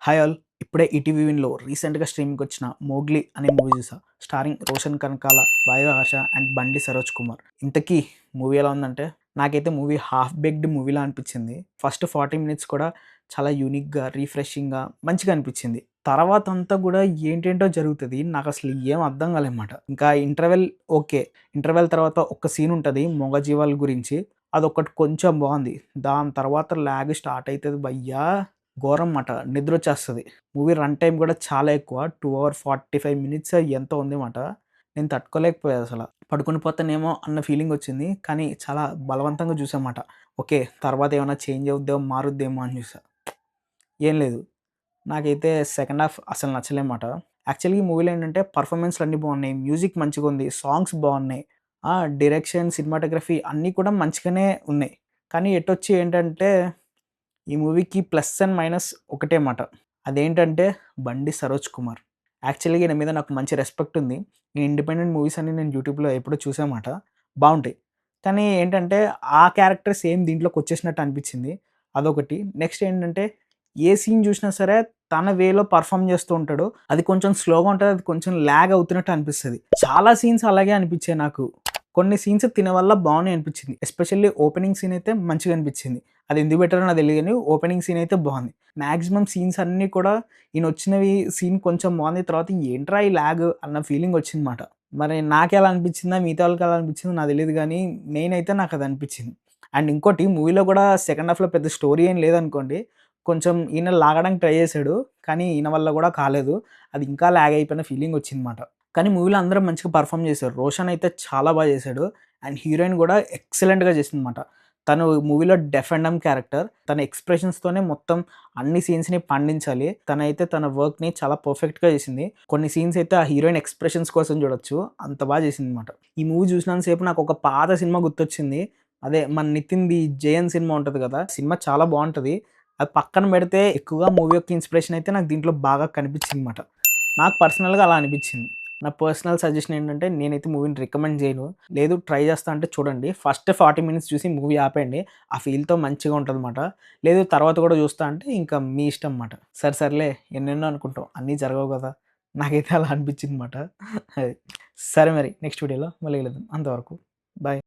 Hi all. ఇప్పుడే ETV విన్‌లో రీసెంట్‌గా స్ట్రీమింగ్‌కొచ్చిన 'మోగ్లీ' అనే మూవీ చూసా. స్టారింగ్ రోషన్ కనకాల, వాయువ ఆశ అండ్ బండి సరోజ్ కుమార్. ఇంతకీ మూవీ ఎలా ఉందంటే, నాకైతే మూవీ హాఫ్ బేక్డ్ మూవీలా అనిపించింది. ఫస్ట్ 40 మినిట్స్ కూడా చాలా యూనిక్‌గా, రిఫ్రెషింగ్‌గా మంచిగా అనిపించింది. తర్వాతంతా కూడా ఏంటేంటో జరుగుతది. నాకసలు ఏం అర్థం కాలేదన్నమాట. ఇంకా ఇంటర్వెల్ ఓకే. ఇంటర్వెల్ తర్వాత ఒక సీన్ ఉంటది మూగజీవాల గురించి. అదొక్కటి కొంచెం బావుంది. దాని తర్వాత లాగ్ స్టార్ట్ అయితది భయ్యా! ఘోరం మాట. నిద్రొచ్చేస్తది. మూవీ రన్ టైమ్ గూడా చాలా ఎక్కువ. 2 అవర్ 45 మినిట్స్ ఎంతో ఉంది మాట. నేను తట్టుకోలేకపోయా అసల. పడుకొని పోతానేమో అన్న ఫీలింగొచ్చింది. కానీ చాలా బలవంతంగా చూసామాట. ఓకే. తర్వాత ఏమన్నా చేంజ్ అవుద్దేమో, మారుద్దేమో అని చూసా. ఏం లేదు. నాకైతే సెకండ్ హాఫ్ అసలు నచ్చలే మాట. యాక్చువల్‌గా ఈ మూవీలో ఏంటంటే పెర్ఫార్మన్స్‌లన్నీ బావున్నాయి. మ్యూజిక్ మంచిగుంది. సాంగ్స్ బావున్నాయి. డైరెక్షన్, సినిమాటోగ్రఫీ అన్నీ కూడా మంచిగానే ఉన్నాయి. కానీ ఎటొచ్చి ఏంటంటే ఈ మూవీకి ప్లస్ అండ్ మైనస్ ఒకటే మాట. అదేంటంటే 'బండి సరోజ్ కుమార్.' యాక్చువల్‌గా ఈయన మీద నాకు మంచి రెస్పెక్ట్ ఉంది. ఈ ఇండిపెండెంట్ మూవీస్ అన్ని నేను యూట్యూబ్‌లో ఎప్పుడో చూసామాట. బావుంటాయి. కానీ ఏంటంటే ఆ క్యారెక్టర్ సేమ్ దీంట్లోకొచ్చేసినట్టు అనిపించింది. అదొకటి. నెక్స్ట్ ఏంటంటే ఏ సీన్ చూసినా సరే తన వేలో పెర్ఫార్మ్ చేస్తూ ఉంటాడు. అది కొంచెం స్లోగా ఉంటది. అది కొంచెం లాగ్ అవుతున్నట్టు అనిపిస్తది. చాలా సీన్స్ అలాగే అనిపించాయి నాకు. కొన్ని సీన్స్ తిన వల్ల బావున్నాయి అనిపించింది. ఎస్పెషల్లీ ఓపెనింగ్ సీన్ అయితే మంచిగా అనిపించింది. అది ఎందుకు పెట్టారో నాకు తెలీదు గానీ ఓపెనింగ్ సీన్ అయితే బావుంది. మాక్సిమం సీన్స్ అన్నీ కూడా ఈయనొచ్చినవి సీన్ కొంచెం బావుంది. తర్వాత ఏంట్రా ఈ లాగ్ అన్న ఫీలింగ్ వచ్చిందన్నమాట. మరి నాకెలా అనిపించిందా? మిగతా వాళ్ళకి ఎలా అనిపించిందో నాకు తెలీదు గానీ మెయిన్ అయితే నాకది అనిపించింది. అండ్ ఇంకోటి మూవీలో గూడా సెకండ్ హాఫ్‌లో పెద్ద స్టోరీ ఏం లేదనుకోండి. కొంచెం ఈయన లాగడానికి ట్రై చేసాడు. కానీ ఈయన వల్ల గూడా కాలేదు. అది ఇంకా లాగ్ అయిపోయిన ఫీలింగ్ వచ్చిందన్నమాట. కానీ మూవీలో అందరూ మంచిగా పెర్ఫార్మ్ చేశారు. 'రోషన్' అయితే చాలా బాగా చేశాడు. అండ్ హీరోయిన్ గూడా ఎక్సలెంట్‌గా చేసిందన్నమాట. తను మూవీలో డెఫ్ అండ్ డమ్ క్యారెక్టర్. తన ఎక్స్‌ప్రెషన్స్‌తోనే మొత్తం అన్ని సీన్స్‌ని పండించాలి. తనైతే తన వర్క్‌ని చాలా పర్ఫెక్ట్‌గా చేసింది. కొన్ని సీన్స్ అయితే ఆ హీరోయిన్ ఎక్స్‌ప్రెషన్స్ కోసం చూడొచ్చు. అంత బాగా చేసిందన్నమాట. ఈ మూవీ చూసినంత సేపు నాకొక పాత సినిమా గుర్తొచ్చింది. అదే మన నితిన్‌ది 'జయన్' సినిమా ఉంటది కదా! సినిమా చాలా బావుంటది. అది పక్కన పెడితే ఎక్కువగా మూవీ యొక్క ఇన్‌స్పిరేషన్ అయితే నాకు దీంట్లో బాగా కనిపించిందన్నమాట. నాకు పర్సనల్‌గా అలా అనిపించింది. నా పర్సనల్ సజెషన్ ఏంటంటే నేనైతే మూవీని రికమెండ్ చేయను. లేదు ట్రై చేస్తా అంటే చూడండి. ఫస్ట్ 40 మినిట్స్ చూసి మూవీ ఆపేయండి. ఆ ఫీల్‌తో మంచిగా ఉంటదన్నమాట. లేదు తర్వాత కూడా చూస్తా అంటే ఇంకా మీ ఇష్టం మాట. సర్లే ఎన్నెన్నో అనుకుంటాం. అన్నీ జరగవు కదా! నాకైతే అలా అనిపించిందన్నమాట. అది. సరే మరి నెక్స్ట్ వీడియోలో మళ్ళీ కలుద్దాం. అంతవరకు బాయ్.